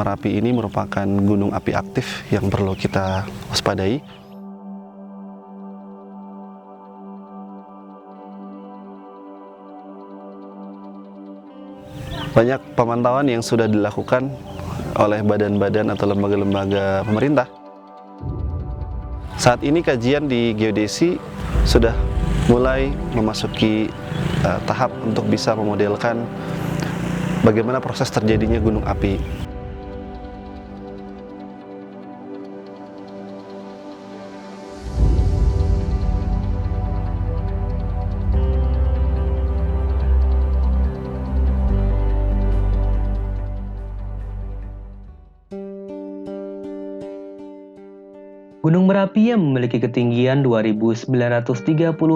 Merapi ini merupakan gunung api aktif yang perlu kita waspadai. Banyak pemantauan yang sudah dilakukan oleh badan-badan atau lembaga-lembaga pemerintah. Saat ini kajian di geodesi sudah mulai memasuki tahap untuk bisa memodelkan bagaimana proses terjadinya gunung api. Gunung Merapi yang memiliki ketinggian 2.930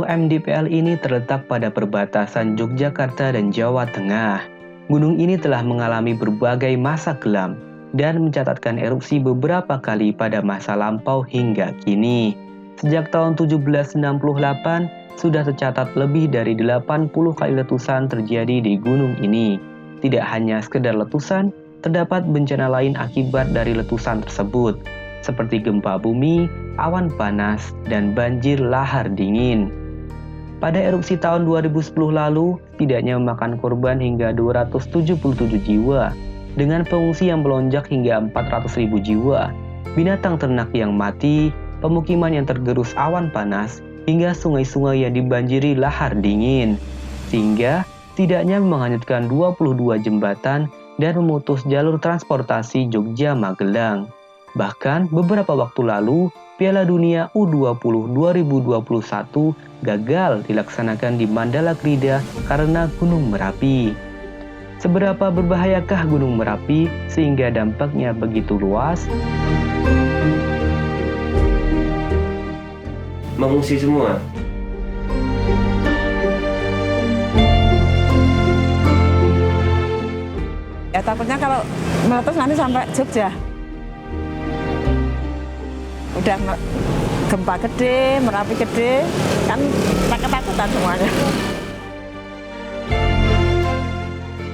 mdpl ini terletak pada perbatasan Yogyakarta dan Jawa Tengah. Gunung ini telah mengalami berbagai masa kelam dan mencatatkan erupsi beberapa kali pada masa lampau hingga kini. Sejak tahun 1768, sudah tercatat lebih dari 80 kali letusan terjadi di gunung ini. Tidak hanya sekedar letusan, terdapat bencana lain akibat dari letusan tersebut, seperti gempa bumi, awan panas, dan banjir lahar dingin. Pada erupsi tahun 2010 lalu, setidaknya memakan korban hingga 277 jiwa, dengan pengungsi yang melonjak hingga 400.000 jiwa, binatang ternak yang mati, pemukiman yang tergerus awan panas, hingga sungai-sungai yang dibanjiri lahar dingin, sehingga setidaknya menghanyutkan 22 jembatan dan memutus jalur transportasi Jogja-Magelang. Bahkan beberapa waktu lalu, Piala Dunia U20 2021 gagal dilaksanakan di Mandala Krida karena Gunung Merapi. Seberapa berbahayakah Gunung Merapi sehingga dampaknya begitu luas? Mengungsi semua. Ya takutnya kalau meletus nanti sampai Jogja. Udah gempa gede, Merapi gede, kan ketakutan semuanya.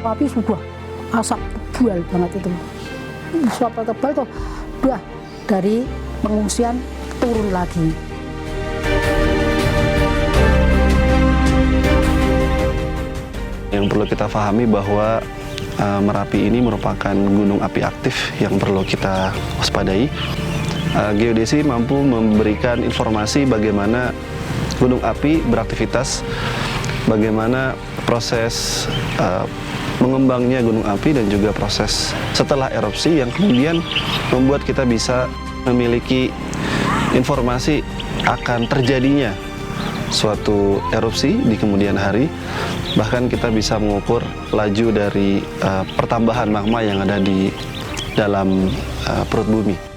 Api sudah asap tebal banget itu. Asap tebal tuh udah dari pengungsian turun lagi. Yang perlu kita pahami bahwa Merapi ini merupakan gunung api aktif yang perlu kita waspadai. Geodesi mampu memberikan informasi bagaimana gunung api beraktivitas, bagaimana proses mengembangnya gunung api dan juga proses setelah erupsi yang kemudian membuat kita bisa memiliki informasi akan terjadinya suatu erupsi di kemudian hari. Bahkan kita bisa mengukur laju dari pertambahan magma yang ada di dalam perut bumi.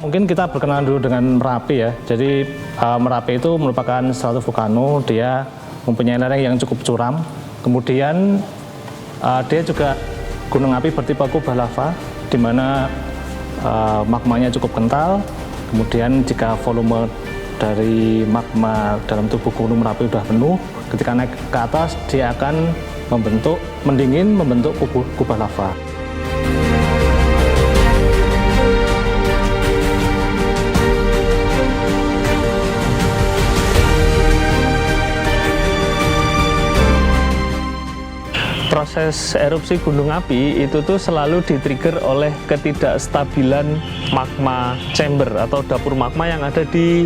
Mungkin kita berkenalan dulu dengan Merapi ya. Jadi Merapi itu merupakan suatu vulkano, dia mempunyai lereng yang cukup curam. Kemudian dia juga gunung api bertipe kubah lava, di mana magmanya cukup kental. Kemudian jika volume dari magma dalam tubuh gunung Merapi sudah penuh, ketika naik ke atas dia akan mendingin, membentuk kubah lava. Proses erupsi gunung api itu tuh selalu di-trigger oleh ketidakstabilan magma chamber atau dapur magma yang ada di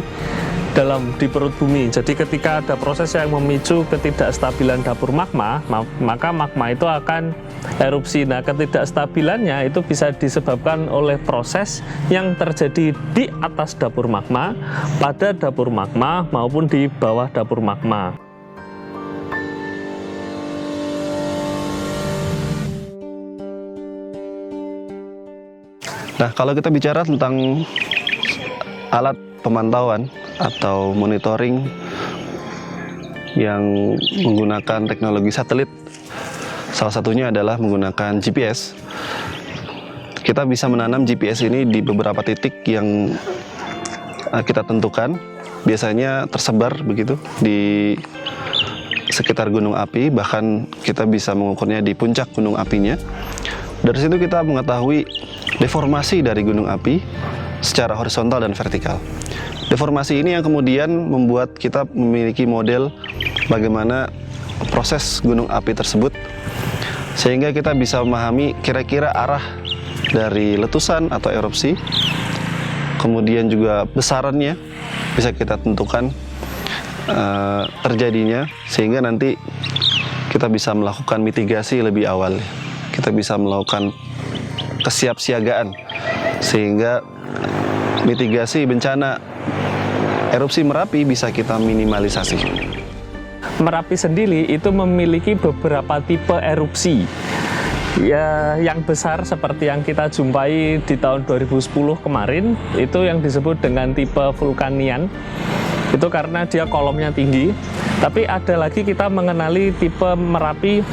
perut bumi. Jadi ketika ada proses yang memicu ketidakstabilan dapur magma, maka magma itu akan erupsi. Nah, ketidakstabilannya itu bisa disebabkan oleh proses yang terjadi di atas dapur magma, pada dapur magma maupun di bawah dapur magma. Nah, kalau kita bicara tentang alat pemantauan atau monitoring yang menggunakan teknologi satelit, salah satunya adalah menggunakan GPS. Kita bisa menanam GPS ini di beberapa titik yang kita tentukan, biasanya tersebar begitu di sekitar gunung api, bahkan kita bisa mengukurnya di puncak gunung apinya. Dari situ kita mengetahui deformasi dari gunung api secara horizontal dan vertikal. Deformasi ini yang kemudian membuat kita memiliki model bagaimana proses gunung api tersebut, sehingga kita bisa memahami kira-kira arah dari letusan atau erupsi, kemudian juga besarannya bisa kita tentukan terjadinya, sehingga nanti kita bisa melakukan mitigasi lebih awal. Kita bisa melakukan kesiapsiagaan sehingga mitigasi bencana erupsi Merapi bisa kita minimalisasi. Merapi sendiri itu memiliki beberapa tipe erupsi. Ya, yang besar seperti yang kita jumpai di tahun 2010 kemarin, itu yang disebut dengan tipe vulkanian. Itu karena dia kolomnya tinggi. Tapi ada lagi kita mengenali tipe Merapi,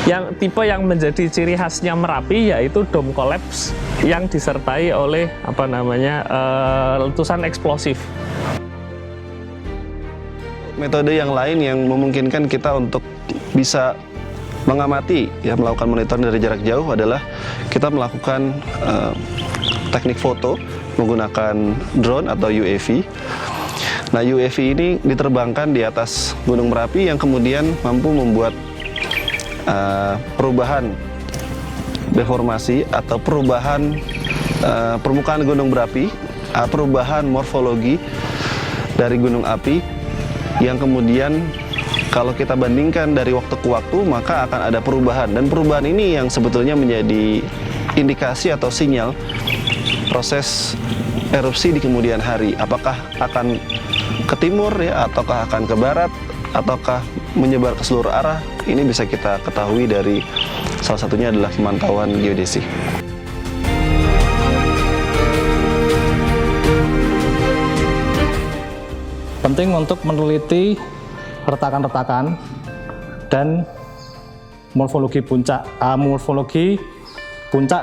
yang tipe yang menjadi ciri khasnya Merapi yaitu dome collapse yang disertai oleh letusan eksplosif. Metode yang lain yang memungkinkan kita untuk bisa mengamati, melakukan monitoring dari jarak jauh adalah kita melakukan teknik foto menggunakan drone atau UAV. Nah, UAV ini diterbangkan di atas Gunung Merapi yang kemudian mampu membuat perubahan deformasi atau perubahan permukaan gunung berapi, perubahan morfologi dari gunung api yang kemudian kalau kita bandingkan dari waktu ke waktu maka akan ada perubahan, dan perubahan ini yang sebetulnya menjadi indikasi atau sinyal proses erupsi di kemudian hari. Apakah akan ke timur ataukah akan ke barat, ataukah menyebar ke seluruh arah. Ini bisa kita ketahui dari salah satunya adalah pemantauan geodesi. Penting untuk meneliti retakan-retakan dan morfologi puncak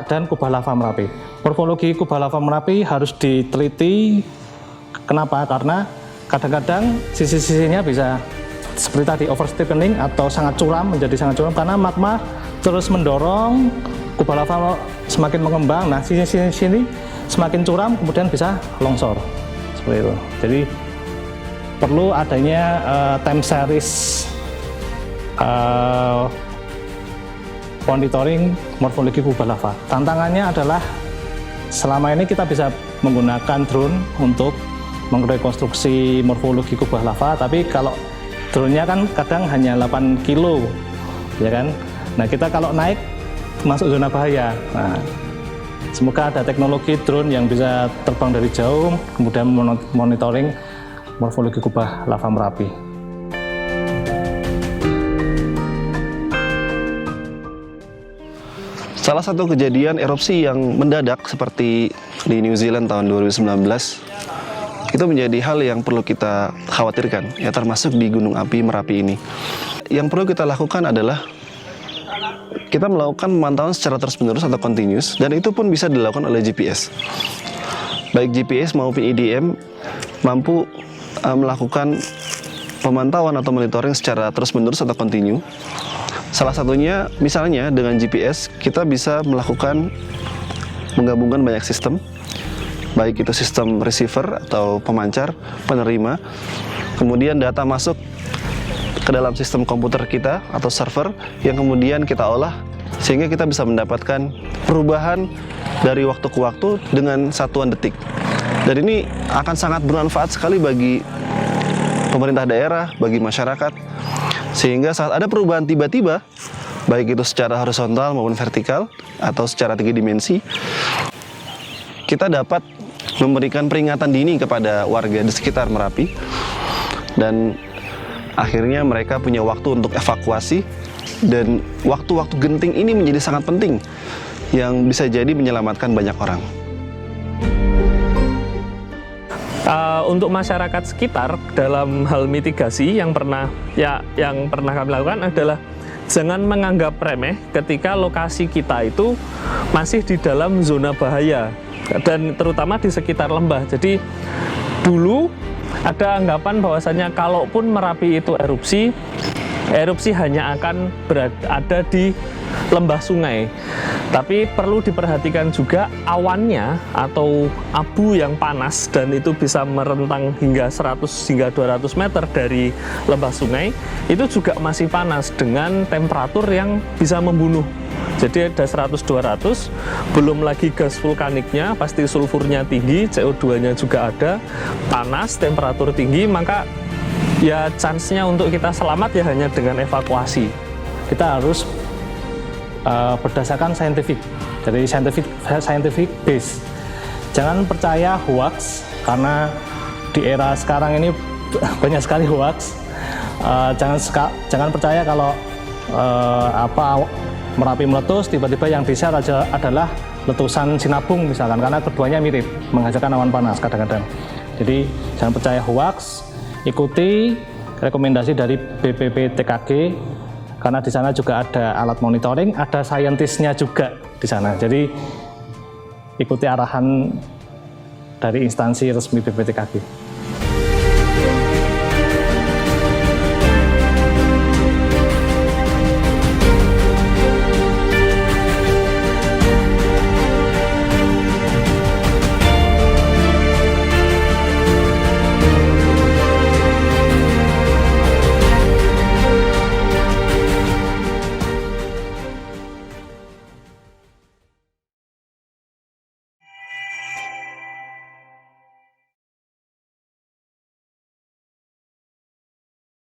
dan kubah lava Merapi. Morfologi kubah lava Merapi harus diteliti. Kenapa? Karena kadang-kadang sisi-sisinya bisa seperti tadi oversteepening atau sangat curam, menjadi sangat curam karena magma terus mendorong kubah lava semakin mengembang. Nah, sisi-sisi sini semakin curam kemudian bisa longsor seperti itu. Jadi perlu adanya time series monitoring morfologi kubah lava. Tantangannya adalah selama ini kita bisa menggunakan drone untuk merekonstruksi morfologi kubah lava, tapi kalau drone-nya kan kadang hanya 8 kilo, ya kan? Nah, kita kalau naik masuk zona bahaya. Nah, semoga ada teknologi drone yang bisa terbang dari jauh, kemudian monitoring morfologi kubah lava Merapi. Salah satu kejadian erupsi yang mendadak seperti di New Zealand tahun 2019 itu menjadi hal yang perlu kita khawatirkan, termasuk di Gunung Api Merapi ini. Yang perlu kita lakukan adalah kita melakukan pemantauan secara terus-menerus atau continuous, dan itu pun bisa dilakukan oleh GPS. Baik GPS maupun IDM mampu melakukan pemantauan atau monitoring secara terus-menerus atau kontinu. Salah satunya misalnya dengan GPS kita bisa melakukan menggabungkan banyak sistem, baik itu sistem receiver atau pemancar, penerima, kemudian data masuk ke dalam sistem komputer kita atau server yang kemudian kita olah sehingga kita bisa mendapatkan perubahan dari waktu ke waktu dengan satuan detik. Dan ini akan sangat bermanfaat sekali bagi pemerintah daerah, bagi masyarakat, sehingga saat ada perubahan tiba-tiba, baik itu secara horizontal maupun vertikal atau secara 3 dimensi, kita dapat memberikan peringatan dini kepada warga di sekitar Merapi, dan akhirnya mereka punya waktu untuk evakuasi, dan waktu-waktu genting ini menjadi sangat penting yang bisa jadi menyelamatkan banyak orang. Untuk masyarakat sekitar dalam hal mitigasi yang pernah kami lakukan adalah jangan menganggap remeh ketika lokasi kita itu masih di dalam zona bahaya dan terutama di sekitar lembah. Jadi dulu Ada anggapan bahwasanya kalaupun Merapi itu erupsi hanya akan berada di lembah sungai. Tapi perlu diperhatikan juga awannya atau abu yang panas dan itu bisa merentang hingga 100 hingga 200 meter dari lembah sungai, itu juga masih panas dengan temperatur yang bisa membunuh. Jadi ada 100-200, belum lagi gas vulkaniknya, pasti sulfurnya tinggi, CO2-nya juga ada, panas, temperatur tinggi, maka ya chance-nya untuk kita selamat ya hanya dengan evakuasi. Kita harus berdasarkan scientific, jadi scientific base. Jangan percaya hoax, karena di era sekarang ini banyak sekali hoax. Jangan percaya kalau Merapi meletus, tiba-tiba yang dishare adalah letusan Sinabung misalkan, karena keduanya mirip, menghasilkan awan panas kadang-kadang. Jadi jangan percaya hoax, ikuti rekomendasi dari BPPTKG, karena di sana juga ada alat monitoring, ada saintisnya juga di sana. Jadi ikuti arahan dari instansi resmi BPPTKG.